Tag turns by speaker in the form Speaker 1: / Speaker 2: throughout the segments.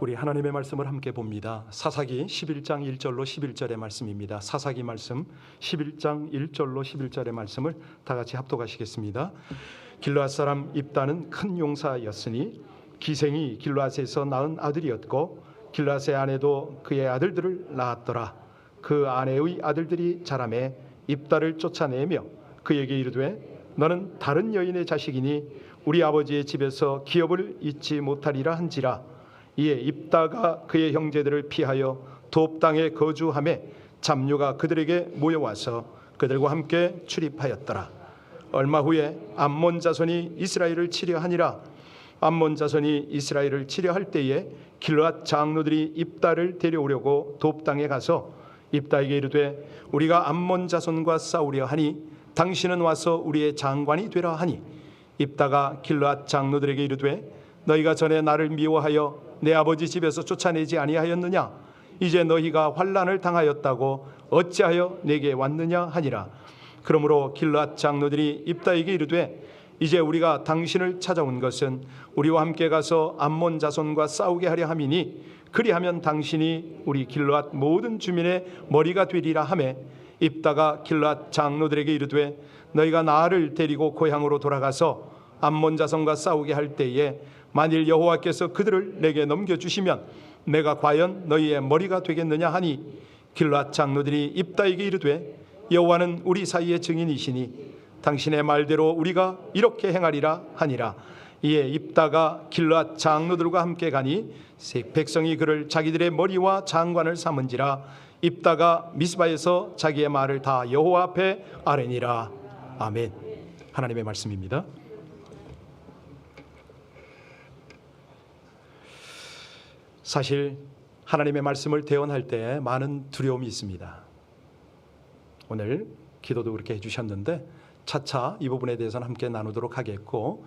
Speaker 1: 우리 하나님의 말씀을 함께 봅니다. 사사기 11장 1절로 11절의 말씀입니다. 사사기 말씀 11장 1절로 11절의 말씀을 다 같이 합독하시겠습니다. 길르앗 사람 입다는 큰 용사였으니 기생이 길르앗에서 낳은 아들이었고 길르앗의 아내도 그의 아들들을 낳았더라. 그 아내의 아들들이 자라매 입다를 쫓아내며 그에게 이르되 너는 다른 여인의 자식이니 우리 아버지의 집에서 기업을 잊지 못하리라 한지라. 이에 입다가 그의 형제들을 피하여 돕 땅에 거주하매 잡류가 그들에게 모여와서 그들과 함께 출입하였더라. 얼마 후에 암몬 자손이 이스라엘을 치려 하니라. 암몬 자손이 이스라엘을 치려 할 때에 길르앗 장로들이 입다를 데려오려고 돕 땅에 가서 입다에게 이르되 우리가 암몬 자손과 싸우려 하니 당신은 와서 우리의 장관이 되라 하니 입다가 길르앗 장로들에게 이르되 너희가 전에 나를 미워하여 내 아버지 집에서 쫓아내지 아니하였느냐? 이제 너희가 환난을 당하였다고 어찌하여 내게 왔느냐 하니라. 그러므로 길르앗 장로들이 입다에게 이르되 이제 우리가 당신을 찾아온 것은 우리와 함께 가서 암몬 자손과 싸우게 하려 함이니 그리하면 당신이 우리 길르앗 모든 주민의 머리가 되리라 하매 입다가 길르앗 장로들에게 이르되 너희가 나를 데리고 고향으로 돌아가서 암몬 자손과 싸우게 할 때에 만일 여호와께서 그들을 내게 넘겨주시면 내가 과연 너희의 머리가 되겠느냐 하니 길르앗 장로들이 입다에게 이르되 여호와는 우리 사이의 증인이시니 당신의 말대로 우리가 이렇게 행하리라 하니라. 이에 입다가 길르앗 장로들과 함께 가니 백성이 그를 자기들의 머리와 장관을 삼은지라. 입다가 미스바에서 자기의 말을 다 여호와 앞에 아뢰니라. 아멘. 하나님의 말씀입니다. 사실 하나님의 말씀을 대언할 때 많은 두려움이 있습니다. 오늘 기도도 그렇게 해주셨는데 차차 이 부분에 대해서는 함께 나누도록 하겠고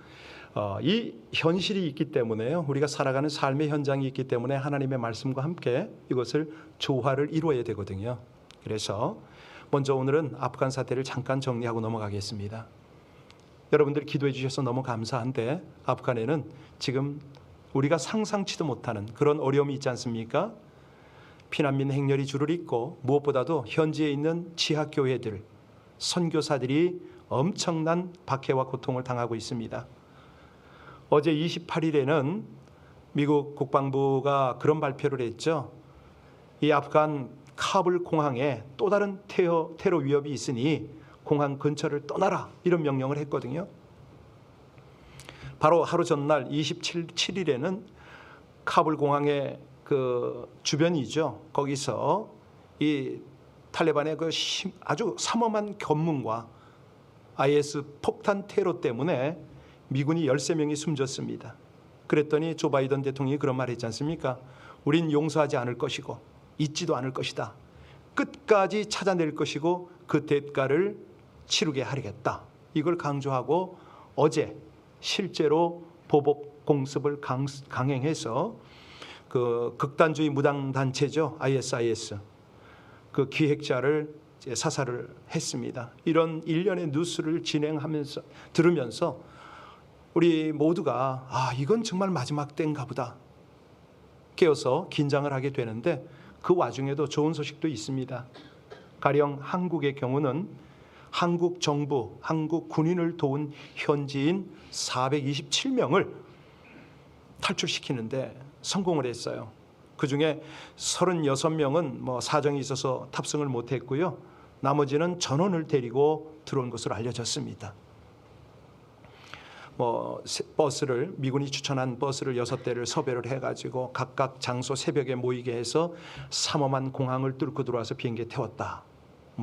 Speaker 1: 이 현실이 있기 때문에요. 우리가 살아가는 삶의 현장이 있기 때문에 하나님의 말씀과 함께 이것을 조화를 이루어야 되거든요. 그래서 먼저 오늘은 아프간 사태를 잠깐 정리하고 넘어가겠습니다. 여러분들이 기도해 주셔서 너무 감사한데 아프간에는 지금 우리가 상상치도 못하는 그런 어려움이 있지 않습니까? 피난민 행렬이 줄을 잇고 무엇보다도 현지에 있는 지하교회들, 선교사들이 엄청난 박해와 고통을 당하고 있습니다. 어제 28일에는 미국 국방부가 그런 발표를 했죠. 이 아프간 카불 공항에 또 다른 테러 위협이 있으니 공항 근처를 떠나라 이런 명령을 했거든요. 바로 하루 전날 27일에는 카불 공항의 그 주변이죠. 거기서 이 탈레반의 그 아주 삼엄한 검문과 IS 폭탄 테러 때문에 미군이 13명이 숨졌습니다. 그랬더니 조 바이든 대통령이 그런 말 했지 않습니까? 우린 용서하지 않을 것이고 잊지도 않을 것이다. 끝까지 찾아낼 것이고 그 대가를 치르게 하려겠다. 이걸 강조하고 어제 실제로 보복 공습을 강행해서 그 극단주의 무당 단체죠. ISIS 그 기획자를 사살을 했습니다. 이런 일련의 뉴스를 진행하면서 들으면서 우리 모두가 이건 정말 마지막 때인가 보다 깨어서 긴장을 하게 되는데 그 와중에도 좋은 소식도 있습니다. 가령 한국의 경우는 한국 정부, 한국 군인을 도운 현지인 427명을 탈출시키는데 성공을 했어요. 그중에 36명은 사정이 있어서 탑승을 못했고요. 나머지는 전원을 데리고 들어온 것으로 알려졌습니다. 버스를 미군이 추천한 버스를 6대를 섭외를 해가지고 각각 장소 새벽에 모이게 해서 삼엄한 공항을 뚫고 들어와서 비행기에 태웠다.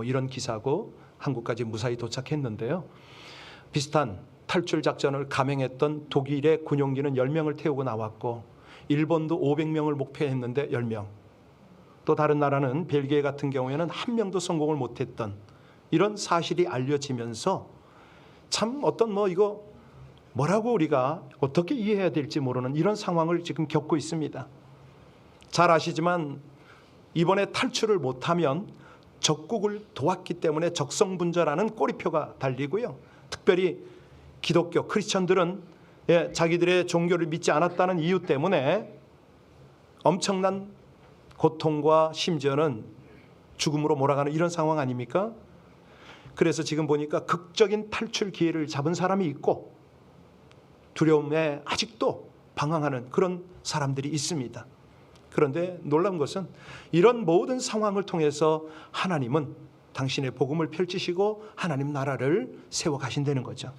Speaker 1: 이런 기사고 한국까지 무사히 도착했는데요. 비슷한 탈출 작전을 감행했던 독일의 군용기는 10명을 태우고 나왔고 일본도 500명을 목표했는데 10명. 또 다른 나라는 벨기에 같은 경우에는 한 명도 성공을 못했던 이런 사실이 알려지면서 참 이거 뭐라고 우리가 어떻게 이해해야 될지 모르는 이런 상황을 지금 겪고 있습니다. 잘 아시지만 이번에 탈출을 못하면 적국을 도왔기 때문에 적성분자라는 꼬리표가 달리고요. 특별히 기독교 크리스천들은 자기들의 종교를 믿지 않았다는 이유 때문에 엄청난 고통과 심지어는 죽음으로 몰아가는 이런 상황 아닙니까? 그래서 지금 보니까 극적인 탈출 기회를 잡은 사람이 있고 두려움에 아직도 방황하는 그런 사람들이 있습니다. 그런데 놀라운 것은 이런 모든 상황을 통해서 하나님은 당신의 복음을 펼치시고 하나님 나라를 세워 가신다는 거죠.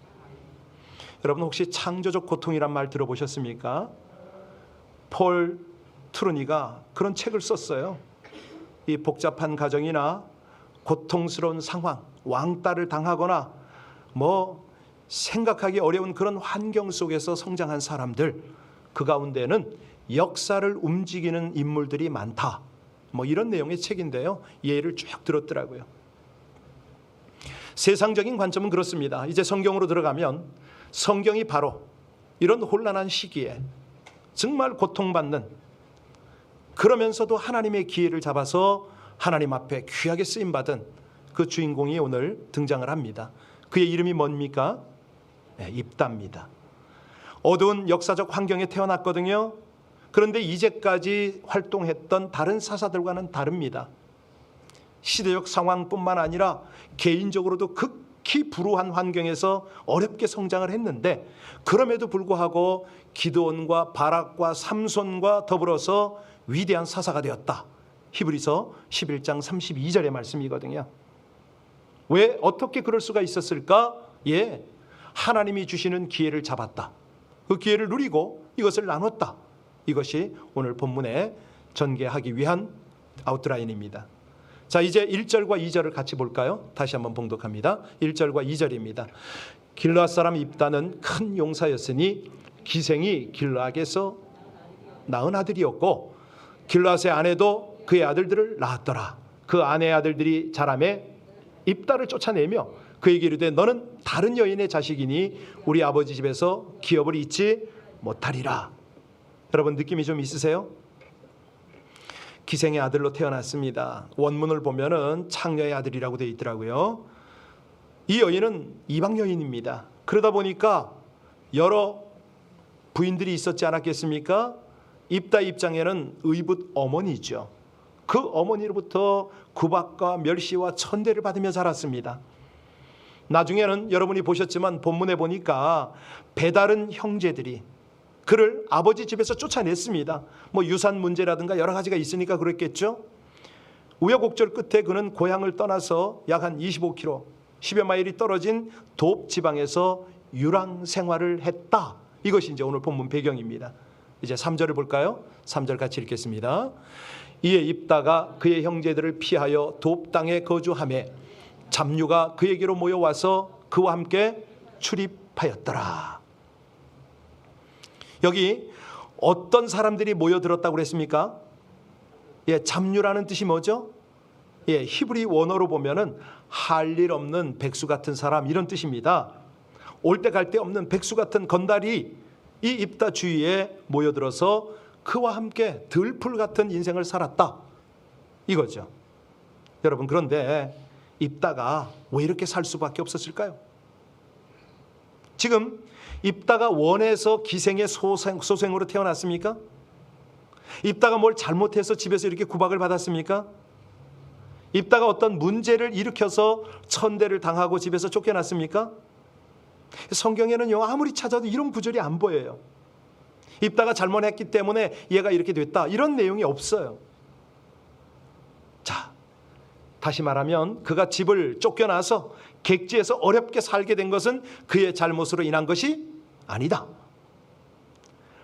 Speaker 1: 여러분 혹시 창조적 고통이란 말 들어보셨습니까? 폴 트루니가 그런 책을 썼어요. 이 복잡한 가정이나 고통스러운 상황, 왕따를 당하거나 생각하기 어려운 그런 환경 속에서 성장한 사람들, 그 가운데는 역사를 움직이는 인물들이 많다. 이런 내용의 책인데요. 예를 쭉 들었더라고요. 세상적인 관점은 그렇습니다. 이제 성경으로 들어가면 성경이 바로 이런 혼란한 시기에 정말 고통받는, 그러면서도 하나님의 기회를 잡아서 하나님 앞에 귀하게 쓰임받은 그 주인공이 오늘 등장을 합니다. 그의 이름이 뭡니까? 입다입니다. 어두운 역사적 환경에 태어났거든요. 그런데 이제까지 활동했던 다른 사사들과는 다릅니다. 시대적 상황뿐만 아니라 개인적으로도 극히 불우한 환경에서 어렵게 성장을 했는데, 그럼에도 불구하고 기드온과 바락과 삼손과 더불어서 위대한 사사가 되었다. 히브리서 11장 32절의 말씀이거든요. 왜 어떻게 그럴 수가 있었을까? 하나님이 주시는 기회를 잡았다. 그 기회를 누리고 이것을 나눴다. 이것이 오늘 본문에 전개하기 위한 아웃라인입니다. 자, 이제 1절과 2절을 같이 볼까요? 다시 한번 봉독합니다. 1절과 2절입니다. 길르앗 사람 입다는 큰 용사였으니 기생이 길르앗에서 낳은 아들이었고 길르앗의 아내도 그의 아들들을 낳았더라. 그 아내의 아들들이 자라매 입다를 쫓아내며 그에게 이르되 너는 다른 여인의 자식이니 우리 아버지 집에서 기업을 잊지 못하리라. 여러분 느낌이 좀 있으세요? 기생의 아들로 태어났습니다. 원문을 보면은 창녀의 아들이라고 되어 있더라고요. 이 여인은 이방 여인입니다. 그러다 보니까 여러 부인들이 있었지 않았겠습니까? 입다 입장에는 의붓 어머니죠. 그 어머니로부터 구박과 멸시와 천대를 받으며 자랐습니다. 나중에는 여러분이 보셨지만 본문에 보니까 배다른 형제들이 그를 아버지 집에서 쫓아냈습니다. 유산 문제라든가 여러 가지가 있으니까 그랬겠죠. 우여곡절 끝에 그는 고향을 떠나서 약 한 25km 10여 마일이 떨어진 돕 지방에서 유랑 생활을 했다. 이것이 이제 오늘 본문 배경입니다. 이제 3절을 볼까요? 3절 같이 읽겠습니다. 이에 입다가 그의 형제들을 피하여 돕 땅에 거주하매 잡류가 그에게로 모여와서 그와 함께 출입하였더라. 여기 어떤 사람들이 모여들었다고 그랬습니까? 잡류라는 뜻이 뭐죠? 히브리 원어로 보면은 할 일 없는 백수 같은 사람, 이런 뜻입니다. 올 때 갈 데 없는 백수 같은 건달이 이 입다 주위에 모여들어서 그와 함께 들풀 같은 인생을 살았다, 이거죠. 여러분, 그런데 입다가 왜 이렇게 살 수밖에 없었을까요? 지금 입다가 원에서 기생의 소생으로 태어났습니까? 입다가 뭘 잘못해서 집에서 이렇게 구박을 받았습니까? 입다가 어떤 문제를 일으켜서 천대를 당하고 집에서 쫓겨났습니까? 성경에는요, 아무리 찾아도 이런 구절이 안 보여요. 입다가 잘못했기 때문에 얘가 이렇게 됐다, 이런 내용이 없어요. 자, 다시 말하면 그가 집을 쫓겨나서 객지에서 어렵게 살게 된 것은 그의 잘못으로 인한 것이 아니다.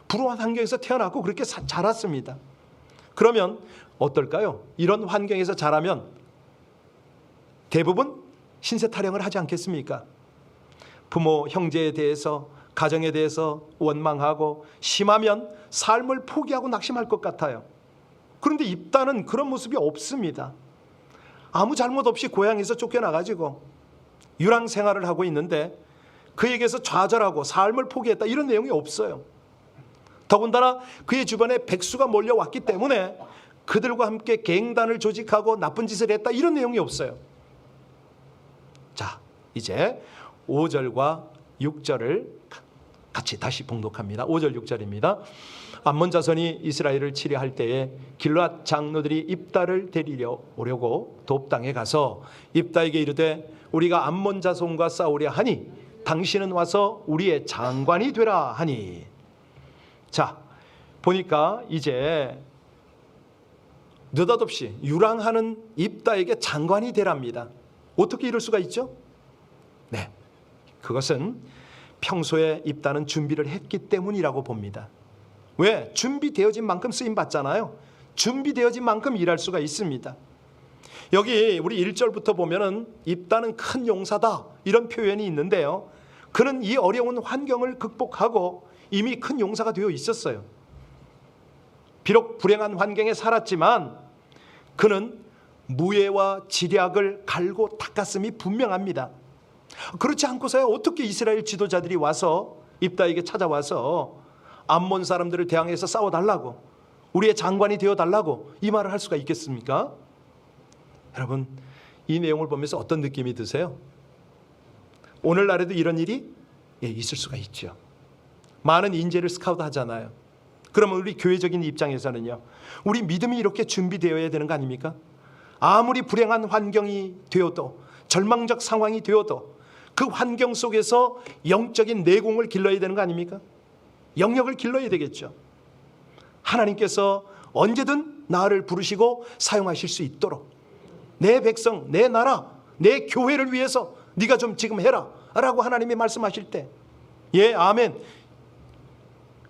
Speaker 1: 불우한 환경에서 태어났고 그렇게 자랐습니다. 그러면 어떨까요? 이런 환경에서 자라면 대부분 신세 타령을 하지 않겠습니까? 부모, 형제에 대해서, 가정에 대해서 원망하고 심하면 삶을 포기하고 낙심할 것 같아요. 그런데 입다는 그런 모습이 없습니다. 아무 잘못 없이 고향에서 쫓겨나가지고 유랑 생활을 하고 있는데 그에게서 좌절하고 삶을 포기했다, 이런 내용이 없어요. 더군다나 그의 주변에 백수가 몰려왔기 때문에 그들과 함께 갱단을 조직하고 나쁜 짓을 했다, 이런 내용이 없어요. 자, 이제 5절과 6절을 같이 다시 봉독합니다. 5절 6절입니다. 암몬 자손이 이스라엘을 치려할 때에 길르앗 장로들이 입다를 데리려 오려고 돕당에 가서 입다에게 이르되 우리가 암몬 자손과 싸우려 하니 당신은 와서 우리의 장관이 되라 하니. 자, 보니까 이제 느닷없이 유랑하는 입다에게 장관이 되랍니다. 어떻게 이럴 수가 있죠? 네, 그것은 평소에 입다는 준비를 했기 때문이라고 봅니다. 왜? 준비되어진 만큼 쓰임 받잖아요. 준비되어진 만큼 일할 수가 있습니다. 여기 우리 1절부터 보면은 입다는 큰 용사다 이런 표현이 있는데요, 그는 이 어려운 환경을 극복하고 이미 큰 용사가 되어 있었어요. 비록 불행한 환경에 살았지만 그는 무예와 지략을 갈고 닦았음이 분명합니다. 그렇지 않고서야 어떻게 이스라엘 지도자들이 와서 입다에게 찾아와서 암몬 사람들을 대항해서 싸워달라고, 우리의 장관이 되어달라고 이 말을 할 수가 있겠습니까? 여러분, 이 내용을 보면서 어떤 느낌이 드세요? 오늘날에도 이런 일이 있을 수가 있죠. 많은 인재를 스카우트 하잖아요. 그러면 우리 교회적인 입장에서는요, 우리 믿음이 이렇게 준비되어야 되는 거 아닙니까? 아무리 불행한 환경이 되어도, 절망적 상황이 되어도 그 환경 속에서 영적인 내공을 길러야 되는 거 아닙니까? 영역을 길러야 되겠죠. 하나님께서 언제든 나를 부르시고 사용하실 수 있도록 내 백성, 내 나라, 내 교회를 위해서 네가 좀 지금 해라 라고 하나님이 말씀하실 때, 예, 아멘,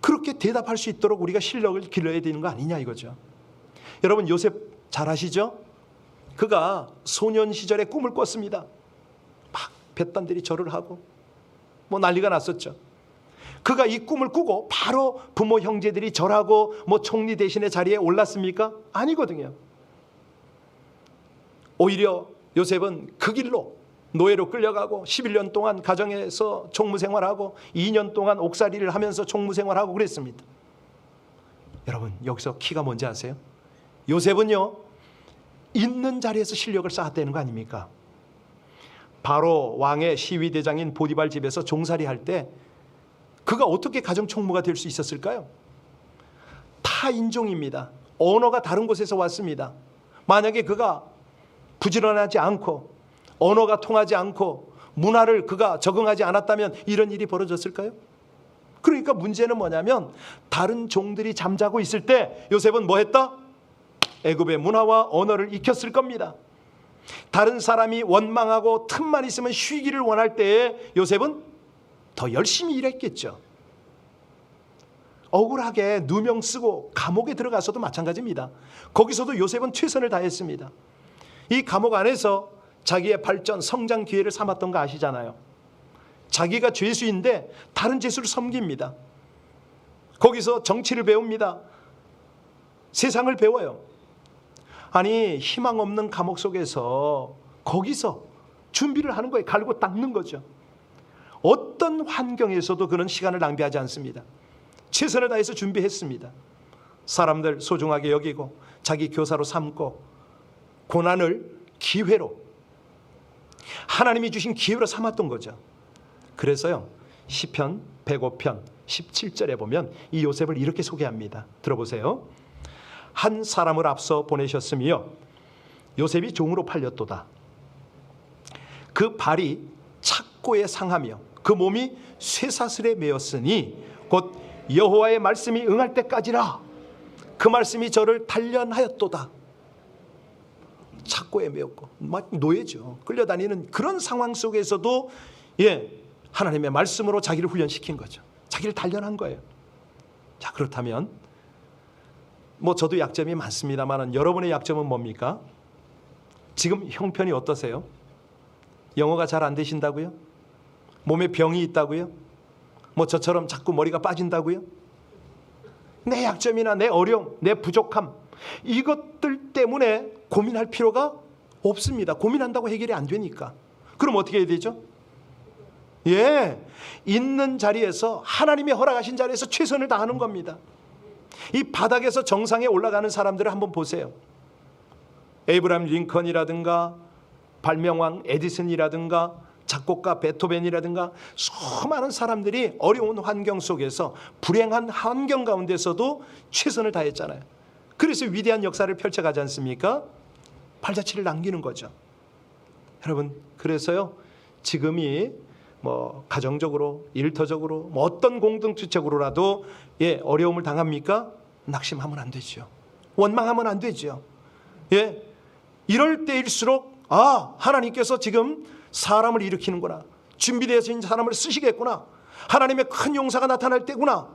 Speaker 1: 그렇게 대답할 수 있도록 우리가 실력을 길러야 되는 거 아니냐 이거죠. 여러분, 요셉 잘 아시죠? 그가 소년 시절에 꿈을 꿨습니다. 막 뱃단들이 절을 하고 뭐 난리가 났었죠. 그가 이 꿈을 꾸고 바로 부모 형제들이 절하고 뭐 총리 대신의 자리에 올랐습니까? 아니거든요. 오히려 요셉은 그 길로 노예로 끌려가고 11년 동안 가정에서 총무생활하고 2년 동안 옥살이를 하면서 총무생활하고 그랬습니다. 여러분, 여기서 키가 뭔지 아세요? 요셉은요, 있는 자리에서 실력을 쌓았다는 거 아닙니까? 바로 왕의 시위대장인 보디발 집에서 종살이 할 때 그가 어떻게 가정총무가 될 수 있었을까요? 타인종입니다. 언어가 다른 곳에서 왔습니다. 만약에 그가 부지런하지 않고 언어가 통하지 않고 문화를 그가 적응하지 않았다면 이런 일이 벌어졌을까요? 그러니까 문제는 뭐냐면 다른 종들이 잠자고 있을 때 요셉은 뭐 했다? 애굽의 문화와 언어를 익혔을 겁니다. 다른 사람이 원망하고 틈만 있으면 쉬기를 원할 때에 요셉은 더 열심히 일했겠죠. 억울하게 누명 쓰고 감옥에 들어가서도 마찬가지입니다. 거기서도 요셉은 최선을 다했습니다. 이 감옥 안에서 자기의 발전, 성장 기회를 삼았던 거 아시잖아요. 자기가 죄수인데 다른 죄수를 섬깁니다. 거기서 정치를 배웁니다. 세상을 배워요. 아니, 희망 없는 감옥 속에서 거기서 준비를 하는 거예요. 갈고 닦는 거죠. 어떤 환경에서도 그는 시간을 낭비하지 않습니다. 최선을 다해서 준비했습니다. 사람들 소중하게 여기고 자기 교사로 삼고 고난을 기회로, 하나님이 주신 기회로 삼았던 거죠. 그래서요, 시편 105편 17절에 보면 이 요셉을 이렇게 소개합니다. 들어보세요. 한 사람을 앞서 보내셨으며 요셉이 종으로 팔렸도다. 그 발이 착고에 상하며 그 몸이 쇠사슬에 매였으니 곧 여호와의 말씀이 응할 때까지라. 그 말씀이 저를 단련하였도다. 착고에 매였고 막 노예죠. 끌려다니는 그런 상황 속에서도 하나님의 말씀으로 자기를 훈련시킨 거죠. 자기를 단련한 거예요. 자, 그렇다면 뭐 저도 약점이 많습니다만 여러분의 약점은 뭡니까? 지금 형편이 어떠세요? 영어가 잘 안 되신다고요? 몸에 병이 있다고요? 뭐 저처럼 자꾸 머리가 빠진다고요? 내 약점이나 내 어려움, 내 부족함, 이것들 때문에 고민할 필요가 없습니다. 고민한다고 해결이 안 되니까. 그럼 어떻게 해야 되죠? 있는 자리에서, 하나님이 허락하신 자리에서 최선을 다하는 겁니다. 이 바닥에서 정상에 올라가는 사람들을 한번 보세요. 에이브라함 링컨이라든가 발명왕 에디슨이라든가 작곡가 베토벤이라든가 수많은 사람들이 어려운 환경 속에서 불행한 환경 가운데서도 최선을 다했잖아요. 그래서 위대한 역사를 펼쳐가지 않습니까? 발자취를 남기는 거죠. 여러분, 그래서요, 지금이 뭐 가정적으로, 일터적으로, 뭐 어떤 공동체적으로라도 어려움을 당합니까? 낙심하면 안 되죠. 원망하면 안 되죠. 이럴 때일수록 하나님께서 지금 사람을 일으키는구나, 준비되어진 사람을 쓰시겠구나, 하나님의 큰 용사가 나타날 때구나,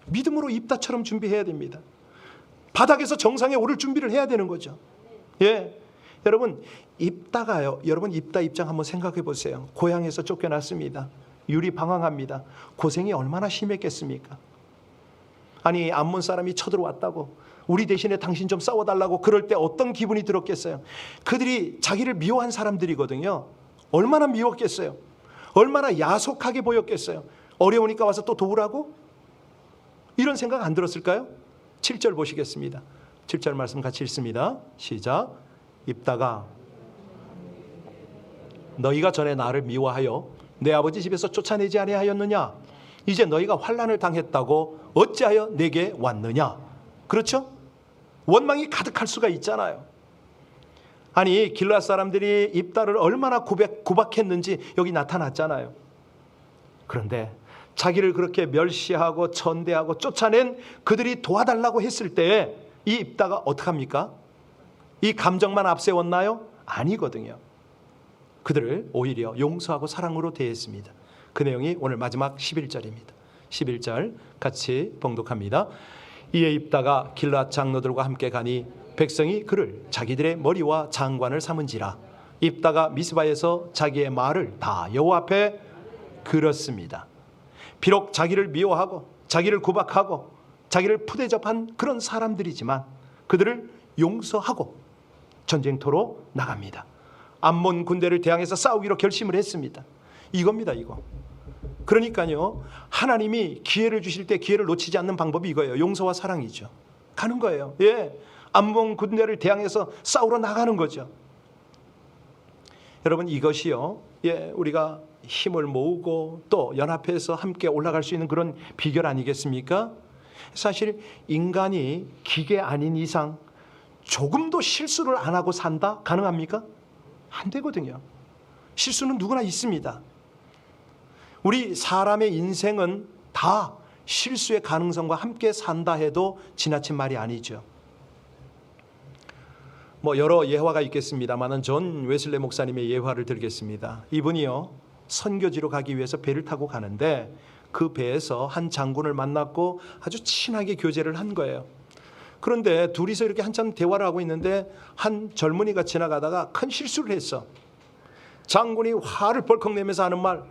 Speaker 1: 믿음으로 입다처럼 준비해야 됩니다. 바닥에서 정상에 오를 준비를 해야 되는 거죠. 여러분, 입다가요, 여러분 입다 입장 한번 생각해 보세요. 고향에서 쫓겨났습니다. 유리방황합니다. 고생이 얼마나 심했겠습니까? 아니, 암몬 사람이 쳐들어왔다고, 우리 대신에 당신 좀 싸워달라고 그럴 때 어떤 기분이 들었겠어요? 그들이 자기를 미워한 사람들이거든요. 얼마나 미웠겠어요? 얼마나 야속하게 보였겠어요? 어려우니까 와서 또 도우라고? 이런 생각 안 들었을까요? 7절 보시겠습니다. 7절 말씀 같이 읽습니다. 시작. 입다가 너희가 전에 나를 미워하여 내 아버지 집에서 쫓아내지 아니하였느냐? 이제 너희가 환난을 당했다고 어찌하여 내게 왔느냐? 그렇죠? 원망이 가득할 수가 있잖아요. 아니, 길르앗 사람들이 입다를 얼마나 구박했는지 여기 나타났잖아요. 그런데 자기를 그렇게 멸시하고 천대하고 쫓아낸 그들이 도와달라고 했을 때 이 입다가 어떡합니까? 이 감정만 앞세웠나요? 아니거든요. 그들을 오히려 용서하고 사랑으로 대했습니다. 그 내용이 오늘 마지막 11절입니다. 11절 같이 봉독합니다. 이에 입다가 길르앗 장로들과 함께 가니 백성이 그를 자기들의 머리와 장관을 삼은지라. 입다가 미스바에서 자기의 말을 다 여호와 앞에 걸었습니다. 비록 자기를 미워하고 자기를 구박하고 자기를 푸대접한 그런 사람들이지만 그들을 용서하고 전쟁터로 나갑니다. 암몬 군대를 대항해서 싸우기로 결심을 했습니다. 이겁니다, 이거. 그러니까요, 하나님이 기회를 주실 때 기회를 놓치지 않는 방법이 이거예요. 용서와 사랑이죠. 가는 거예요. 암몬 군대를 대항해서 싸우러 나가는 거죠. 여러분, 이것이요, 우리가 힘을 모으고 또 연합해서 함께 올라갈 수 있는 그런 비결 아니겠습니까? 사실 인간이 기계 아닌 이상 조금도 실수를 안 하고 산다? 가능합니까? 안 되거든요. 실수는 누구나 있습니다. 우리 사람의 인생은 다 실수의 가능성과 함께 산다 해도 지나친 말이 아니죠. 뭐 여러 예화가 있겠습니다만은 존 웨슬레 목사님의 예화를 들겠습니다. 이분이요, 선교지로 가기 위해서 배를 타고 가는데 그 배에서 한 장군을 만났고 아주 친하게 교제를 한 거예요. 그런데 둘이서 이렇게 한참 대화를 하고 있는데 한 젊은이가 지나가다가 큰 실수를 했어. 장군이 화를 벌컥 내면서 하는 말,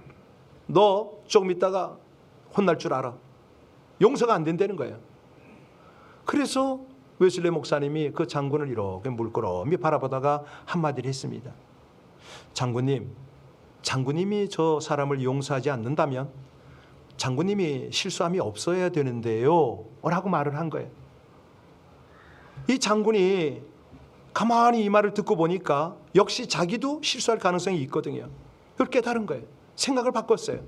Speaker 1: 너 조금 있다가 혼날 줄 알아. 용서가 안 된다는 거예요. 그래서 웨슬레 목사님이 그 장군을 이렇게 물끄러미 바라보다가 한마디를 했습니다. 장군님이 저 사람을 용서하지 않는다면 장군님이 실수함이 없어야 되는데요 라고 말을 한 거예요. 이 장군이 가만히 이 말을 듣고 보니까 역시 자기도 실수할 가능성이 있거든요. 그걸 깨달은 거예요. 생각을 바꿨어요.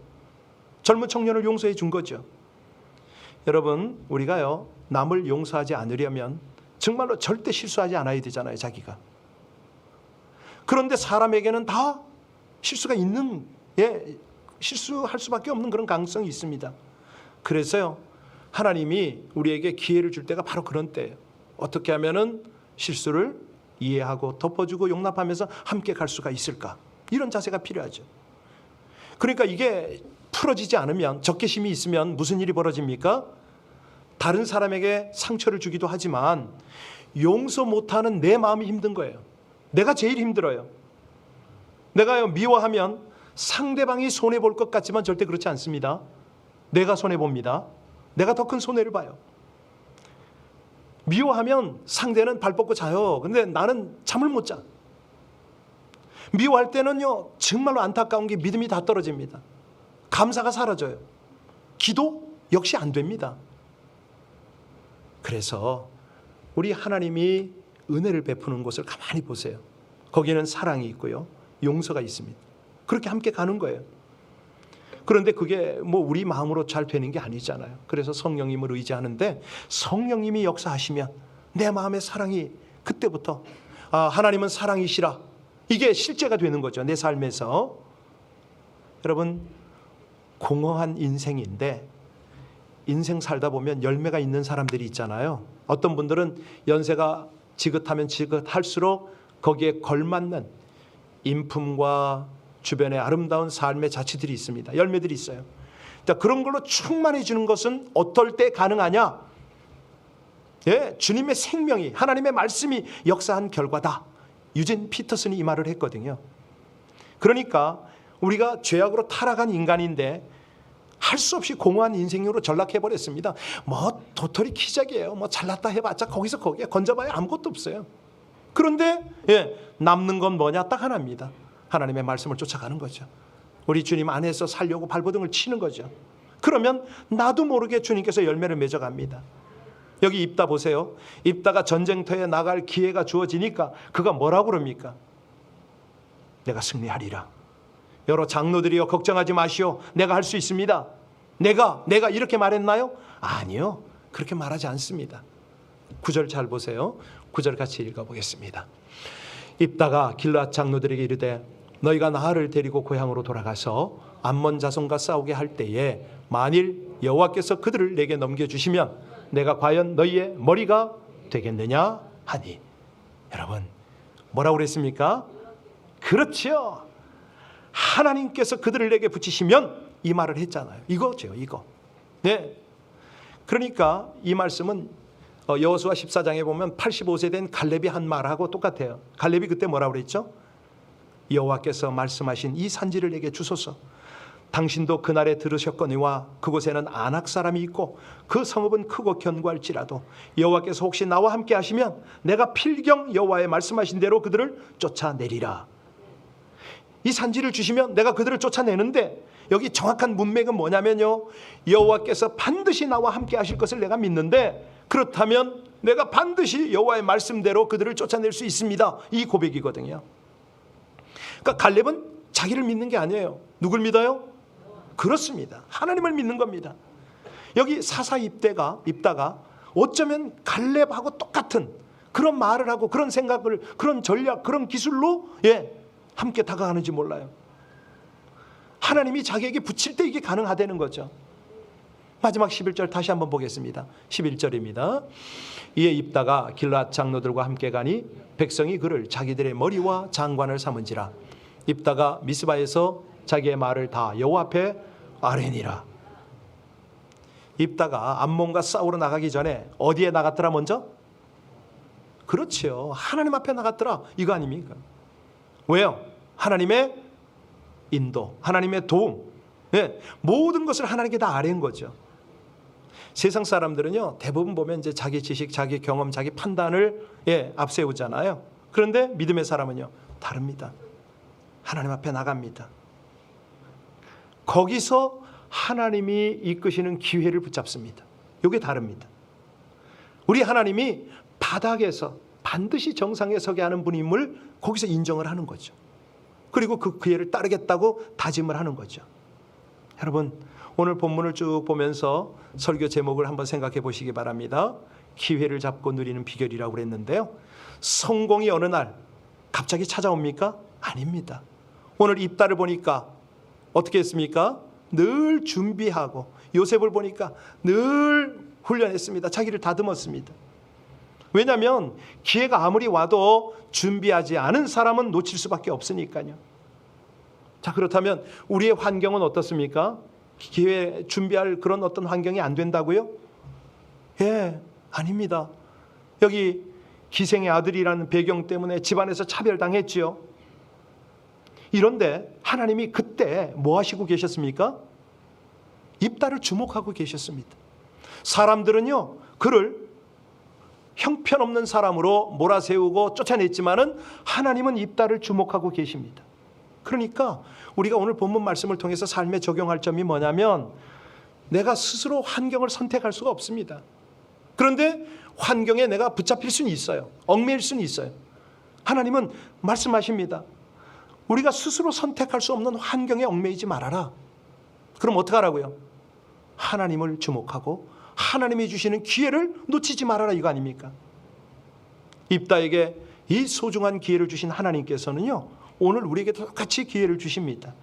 Speaker 1: 젊은 청년을 용서해 준 거죠. 여러분, 우리가요, 남을 용서하지 않으려면 정말로 절대 실수하지 않아야 되잖아요, 자기가. 그런데 사람에게는 다 실수가 있는, 실수할 수밖에 없는 그런 가능성이 있습니다. 그래서요, 하나님이 우리에게 기회를 줄 때가 바로 그런 때예요. 어떻게 하면은 실수를 이해하고 덮어주고 용납하면서 함께 갈 수가 있을까? 이런 자세가 필요하죠. 그러니까 이게 풀어지지 않으면, 적개심이 있으면 무슨 일이 벌어집니까? 다른 사람에게 상처를 주기도 하지만 용서 못하는 내 마음이 힘든 거예요. 내가 제일 힘들어요. 내가요, 미워하면 상대방이 손해볼 것 같지만 절대 그렇지 않습니다. 내가 손해봅니다. 내가 더 큰 손해를 봐요. 미워하면 상대는 발 뻗고 자요. 근데 나는 잠을 못 자. 미워할 때는요, 정말로 안타까운 게 믿음이 다 떨어집니다. 감사가 사라져요. 기도 역시 안 됩니다. 그래서 우리 하나님이 은혜를 베푸는 곳을 가만히 보세요. 거기는 사랑이 있고요, 용서가 있습니다. 그렇게 함께 가는 거예요. 그런데 그게 뭐 우리 마음으로 잘 되는 게 아니잖아요. 그래서 성령님을 의지하는데 성령님이 역사하시면 내 마음의 사랑이 그때부터 하나님은 사랑이시라, 이게 실제가 되는 거죠. 내 삶에서. 여러분, 공허한 인생인데 인생 살다 보면 열매가 있는 사람들이 있잖아요. 어떤 분들은 연세가 지긋하면 지긋할수록 거기에 걸맞는 인품과 주변의 아름다운 삶의 자취들이 있습니다. 열매들이 있어요. 그런 걸로 충만해지는 것은 어떨 때 가능하냐? 예, 주님의 생명이, 하나님의 말씀이 역사한 결과다. 유진 피터슨이 이 말을 했거든요. 그러니까 우리가 죄악으로 타락한 인간인데 할 수 없이 공허한 인생으로 전락해버렸습니다. 뭐 도토리 키작이에요. 뭐 잘났다 해봤자 거기서 거기에 건져봐야 아무것도 없어요. 그런데 남는 건 뭐냐? 딱 하나입니다. 하나님의 말씀을 쫓아가는 거죠. 우리 주님 안에서 살려고 발버둥을 치는 거죠. 그러면 나도 모르게 주님께서 열매를 맺어갑니다. 여기 입다 보세요. 입다가 전쟁터에 나갈 기회가 주어지니까 그가 뭐라고 그럽니까? 내가 승리하리라. 여러 장로들이여 걱정하지 마시오. 내가 할 수 있습니다. 내가 이렇게 말했나요? 아니요. 그렇게 말하지 않습니다. 9절 잘 보세요. 9절 같이 읽어보겠습니다. 입다가 길르앗 장로들에게 이르되 너희가 나를 데리고 고향으로 돌아가서 암몬 자손과 싸우게 할 때에 만일 여호와께서 그들을 내게 넘겨주시면 내가 과연 너희의 머리가 되겠느냐 하니. 여러분, 뭐라고 그랬습니까? 그렇지요. 하나님께서 그들을 내게 붙이시면, 이 말을 했잖아요. 이거죠, 이거. 네. 그러니까 이 말씀은 여호수아 14장에 보면 85세 된 갈렙이 한 말하고 똑같아요. 갈렙이 그때 뭐라고 그랬죠? 여호와께서 말씀하신 이 산지를 내게 주소서. 당신도 그날에 들으셨거니와 그곳에는 아낙 사람이 있고 그 성읍은 크고 견고할지라도 여호와께서 혹시 나와 함께 하시면 내가 필경 여호와의 말씀하신 대로 그들을 쫓아내리라. 이 산지를 주시면 내가 그들을 쫓아내는데, 여기 정확한 문맥은 뭐냐면요, 여호와께서 반드시 나와 함께 하실 것을 내가 믿는데 그렇다면 내가 반드시 여호와의 말씀대로 그들을 쫓아낼 수 있습니다. 이 고백이거든요. 그러니까 갈렙은 자기를 믿는 게 아니에요. 누굴 믿어요? 그렇습니다. 하나님을 믿는 겁니다. 여기 사사 입다가 어쩌면 갈렙하고 똑같은 그런 말을 하고 그런 생각을, 그런 전략, 그런 기술로 함께 다가가는지 몰라요. 하나님이 자기에게 붙일 때 이게 가능하다는 거죠. 마지막 11절 다시 한번 보겠습니다. 11절입니다. 이에 입다가 길르앗 장로들과 함께 가니 백성이 그를 자기들의 머리와 장관을 삼은지라. 입다가 미스바에서 자기의 말을 다 여호와 앞에 아뢰니라. 입다가 암몬과 싸우러 나가기 전에 어디에 나갔더라? 먼저? 그렇죠, 하나님 앞에 나갔더라, 이거 아닙니까? 왜요? 하나님의 인도, 하나님의 도움, 모든 것을 하나님께 다 아뢰는 거죠. 세상 사람들은요, 대부분 보면 이제 자기 지식, 자기 경험, 자기 판단을 앞세우잖아요. 그런데 믿음의 사람은요, 다릅니다. 하나님 앞에 나갑니다. 거기서 하나님이 이끄시는 기회를 붙잡습니다. 이게 다릅니다. 우리 하나님이 바닥에서 반드시 정상에 서게 하는 분임을 거기서 인정을 하는 거죠. 그리고 그 기회를 따르겠다고 다짐을 하는 거죠. 여러분, 오늘 본문을 쭉 보면서 설교 제목을 한번 생각해 보시기 바랍니다. 기회를 잡고 누리는 비결이라고 그랬는데요, 성공이 어느 날 갑자기 찾아옵니까? 아닙니다. 오늘 입다를 보니까 어떻게 했습니까? 늘 준비하고, 요셉을 보니까 늘 훈련했습니다. 자기를 다듬었습니다. 왜냐하면 기회가 아무리 와도 준비하지 않은 사람은 놓칠 수밖에 없으니까요. 자, 그렇다면 우리의 환경은 어떻습니까? 기회 준비할 그런 어떤 환경이 안 된다고요? 아닙니다. 여기 기생의 아들이라는 배경 때문에 집안에서 차별당했지요. 이런데 하나님이 그때 뭐 하시고 계셨습니까? 입다를 주목하고 계셨습니다. 사람들은요, 그를 형편없는 사람으로 몰아세우고 쫓아냈지만은 하나님은 입다를 주목하고 계십니다. 그러니까 우리가 오늘 본문 말씀을 통해서 삶에 적용할 점이 뭐냐면, 내가 스스로 환경을 선택할 수가 없습니다. 그런데 환경에 내가 붙잡힐 수는 있어요. 얽매일 수는 있어요. 하나님은 말씀하십니다. 우리가 스스로 선택할 수 없는 환경에 얽매이지 말아라. 그럼 어떡하라고요? 하나님을 주목하고 하나님이 주시는 기회를 놓치지 말아라, 이거 아닙니까? 입다에게 이 소중한 기회를 주신 하나님께서는요, 오늘 우리에게 똑같이 기회를 주십니다.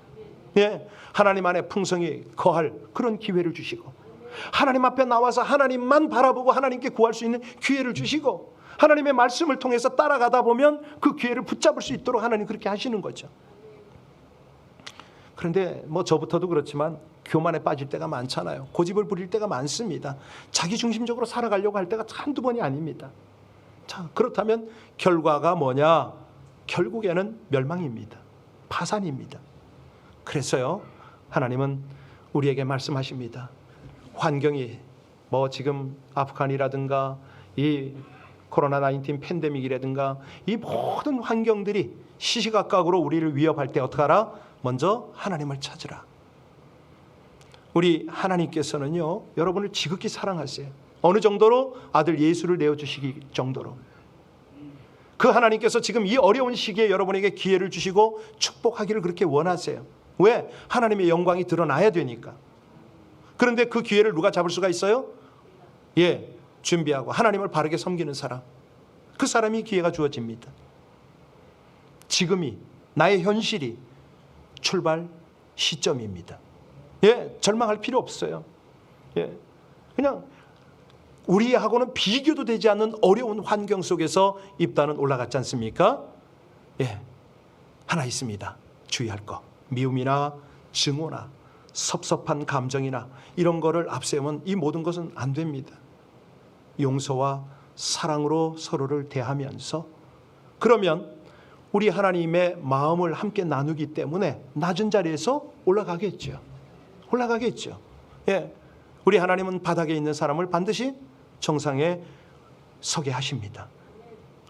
Speaker 1: 예, 하나님 안에 풍성히 거할 그런 기회를 주시고, 하나님 앞에 나와서 하나님만 바라보고 하나님께 구할 수 있는 기회를 주시고, 하나님의 말씀을 통해서 따라가다 보면 그 기회를 붙잡을 수 있도록 하나님 그렇게 하시는 거죠. 그런데 뭐 저부터도 그렇지만 교만에 빠질 때가 많잖아요. 고집을 부릴 때가 많습니다. 자기 중심적으로 살아가려고 할 때가 한두 번이 아닙니다. 자, 그렇다면 결과가 뭐냐? 결국에는 멸망입니다. 파산입니다. 그래서요, 하나님은 우리에게 말씀하십니다. 환경이 뭐 지금 아프간이라든가 이 코로나19 팬데믹이라든가 이 모든 환경들이 시시각각으로 우리를 위협할 때 어떡하라? 먼저 하나님을 찾으라. 우리 하나님께서는요, 여러분을 지극히 사랑하세요. 어느 정도로? 아들 예수를 내어주시기 정도로. 그 하나님께서 지금 이 어려운 시기에 여러분에게 기회를 주시고 축복하기를 그렇게 원하세요. 왜? 하나님의 영광이 드러나야 되니까. 그런데 그 기회를 누가 잡을 수가 있어요? 예, 준비하고 하나님을 바르게 섬기는 사람, 그 사람이 기회가 주어집니다. 지금이 나의 현실이 출발 시점입니다. 예, 절망할 필요 없어요. 예, 그냥 우리하고는 비교도 되지 않는 어려운 환경 속에서 입다는 올라갔지 않습니까? 예, 하나 있습니다. 주의할 거. 미움이나 증오나 섭섭한 감정이나 이런 거를 앞세우면 이 모든 것은 안 됩니다. 용서와 사랑으로 서로를 대하면서, 그러면 우리 하나님의 마음을 함께 나누기 때문에 낮은 자리에서 올라가겠죠. 올라가겠죠. 예, 우리 하나님은 바닥에 있는 사람을 반드시 정상에 서게 하십니다.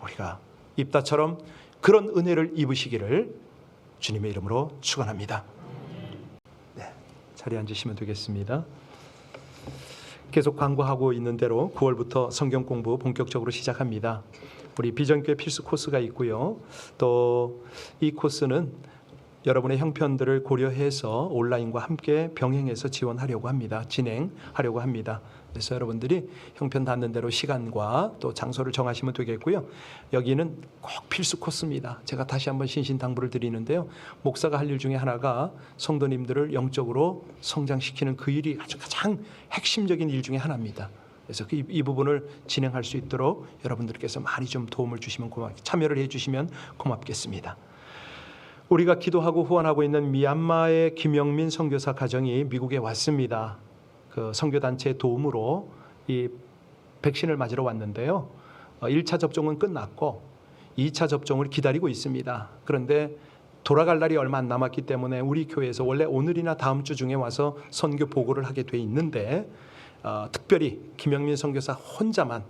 Speaker 1: 우리가 입다처럼 그런 은혜를 입으시기를 주님의 이름으로 축원합니다. 네, 자리에 앉으시면 되겠습니다. 계속 광고하고 있는 대로 9월부터 성경 공부 본격적으로 시작합니다. 우리 비전교회 필수 코스가 있고요. 또 이 코스는 여러분의 형편들을 고려해서 온라인과 함께 병행해서 지원하려고 합니다. 진행하려고 합니다. 그래서 여러분들이 형편 닿는 대로 시간과 또 장소를 정하시면 되겠고요. 여기는 꼭 필수 코스입니다. 제가 다시 한번 신신당부를 드리는데요. 목사가 할 일 중에 하나가 성도님들을 영적으로 성장시키는 그 일이 아주 가장 핵심적인 일 중에 하나입니다. 그래서 이 부분을 진행할 수 있도록 여러분들께서 많이 좀 도움을 주시면 참여를 해주시면 고맙겠습니다. 우리가 기도하고 후원하고 있는 미얀마의 김영민 선교사 가정이 미국에 왔습니다. 그 선교단체의 도움으로 이 백신을 맞으러 왔는데요. 1차 접종은 끝났고 2차 접종을 기다리고 있습니다. 그런데 돌아갈 날이 얼마 안 남았기 때문에 우리 교회에서 원래 오늘이나 다음 주 중에 와서 선교 보고를 하게 돼 있는데, 특별히 김영민 선교사 혼자만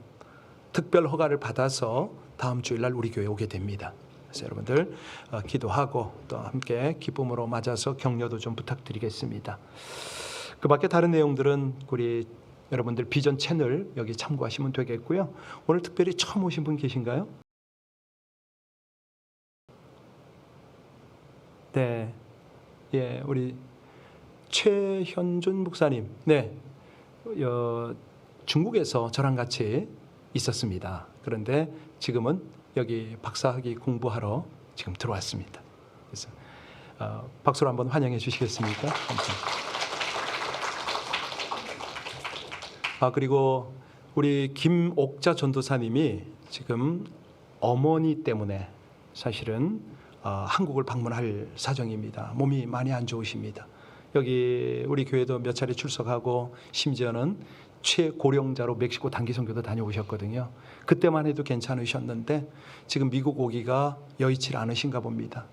Speaker 1: 특별 허가를 받아서 다음 주일날 우리 교회에 오게 됩니다. 그래서 여러분들 기도하고 또 함께 기쁨으로 맞아서 격려도 좀 부탁드리겠습니다. 그 밖에 다른 내용들은 우리 여러분들 비전 채널 여기 참고하시면 되겠고요. 오늘 특별히 처음 오신 분 계신가요? 네, 예, 우리 최현준 목사님, 네, 중국에서 저랑 같이 있었습니다. 그런데 지금은 여기 박사학위 공부하러 지금 들어왔습니다. 그래서 박수로 한번 환영해 주시겠습니까? 감사합니다. 그리고 우리 김옥자 전도사님이 지금 어머니 때문에 사실은 한국을 방문할 사정입니다. 몸이 많이 안 좋으십니다. 여기 우리 교회도 몇 차례 출석하고 심지어는 최고령자로 멕시코 단기 선교도 다녀오셨거든요. 그때만 해도 괜찮으셨는데 지금 미국 오기가 여의치 않으신가 봅니다.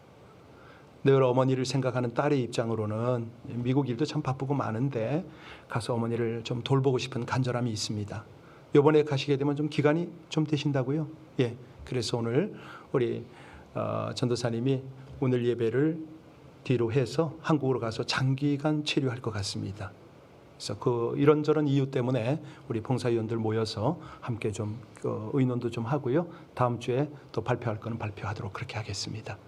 Speaker 1: 늘 어머니를 생각하는 딸의 입장으로는 미국 일도 참 바쁘고 많은데 가서 어머니를 좀 돌보고 싶은 간절함이 있습니다. 이번에 가시게 되면 좀 기간이 좀 되신다고요? 예, 그래서 오늘 우리 전도사님이 오늘 예배를 뒤로 해서 한국으로 가서 장기간 체류할 것 같습니다. 그래서 그 이런저런 이유 때문에 우리 봉사위원들 모여서 함께 좀 의논도 좀 하고요. 다음 주에 또 발표할 거는 발표하도록 그렇게 하겠습니다.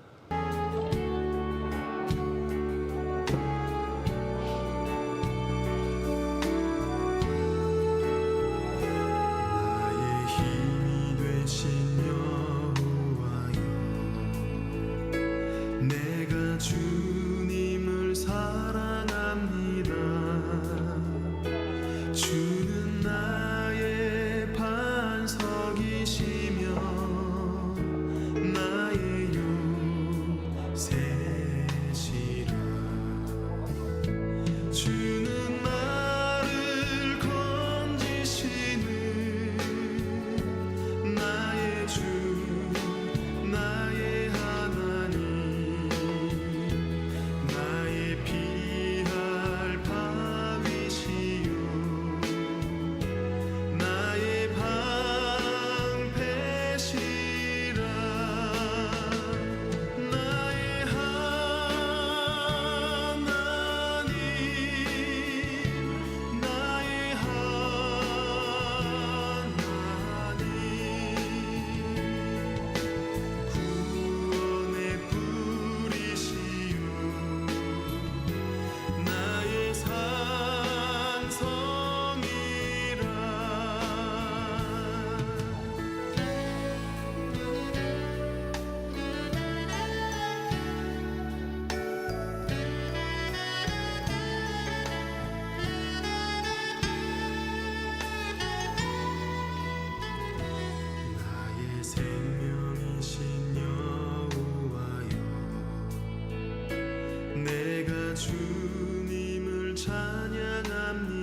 Speaker 2: 내가 주님을 찬양합니다.